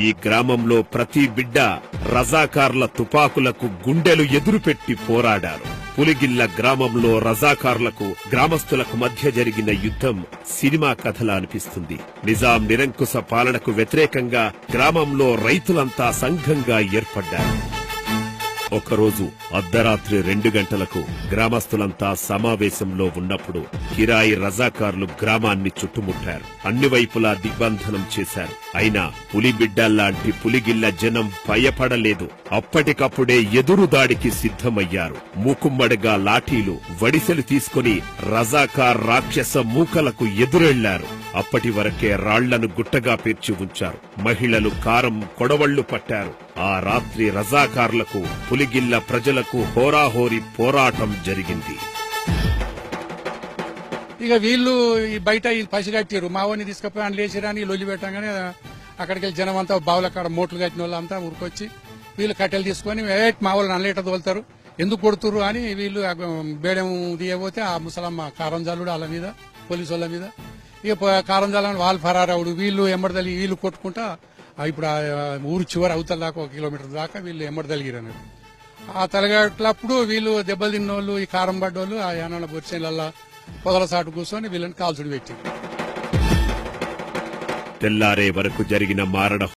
ఈ గ్రామంలో ప్రతి బిడ్డ రజాకార్ల తుపాకులకు గుండెలు ఎదురుపెట్టి పోరాడారు. పులిగిల్ల గ్రామంలో రజాకార్లకు గ్రామస్తులకు మధ్య జరిగిన యుద్ధం సినిమా కథలా అనిపిస్తుంది. నిజాం నిరంకుశ పాలనకు వ్యతిరేకంగా గ్రామంలో రైతులంతా సంఘంగా ఏర్పడ్డారు. ఒకరోజు అర్ధరాత్రి 2 గంటలకు గ్రామస్తులంతా సమావేశంలో ఉన్నప్పుడు కిరాయి రజాకార్లు గ్రామాన్ని చుట్టుముట్టారు. అన్ని వైపులా దిగ్బంధనం చేశారు. అయినా పులిబిడ్డల్లాంటి పులిగిల్ల జనం భయపడలేదు. అప్పటికప్పుడే ఎదురుదాడికి సిద్ధమయ్యారు. మూకుమ్మడిగా లాఠీలు, వడిసెలు తీసుకుని రజాకార్ రాక్షస మూకలకు ఎదురెళ్లారు. అప్పటి వరకే రాళ్లను గుట్టగా పేర్చి ఉంచారు. మహిళలు కారం, కొడవళ్లు పట్టారు. ఆ రాత్రి రజాకార్లకు, పులిగిల్ల ప్రజలకు హోరాహోరీ పోరాటం జరిగింది. ఇక వీళ్ళు ఈ బయట పసిగట్టారు. మావోని తీసుకుపోయి లేచిరాని లొల్లి పెట్టగానే అక్కడికి వెళ్ళి జనం అంతా బావుల కాడ మోట్లు కట్టిన వాళ్ళంతా ఉరికొచ్చి వీళ్ళు కట్టెలు తీసుకుని మా వాళ్ళు నల్లేట తోలుతారు, ఎందుకు కొడుతురు అని వీళ్ళు బేడెం దియబోతే ఆ ముసలమ్మ కారం జల్లుడు వాళ్ళ మీద, పోలీసు వాళ్ళ మీద. ఇక కారం జల్లని వాళ్ళు ఫరారవుడు, వీళ్ళు ఎమ్మడదలి వీళ్ళు కొట్టుకుంటా ఇప్పుడు ఊరు చివరి అవతల దాకా 1 కిలోమీటర్ దాకా వీళ్ళు ఎమ్మడదలిగిరన్నారు. ఆ తలగట్లప్పుడు వీళ్ళు దెబ్బలు తిన్నోళ్ళు, ఈ కారం పడ్డోళ్ళు ఆ యానాల బొరిసేళ్ళ పొదల సాటు కూర్చొని వీళ్ళని కాల్చుడు పెట్టి తెల్లారే వరకు జరిగిన మారణ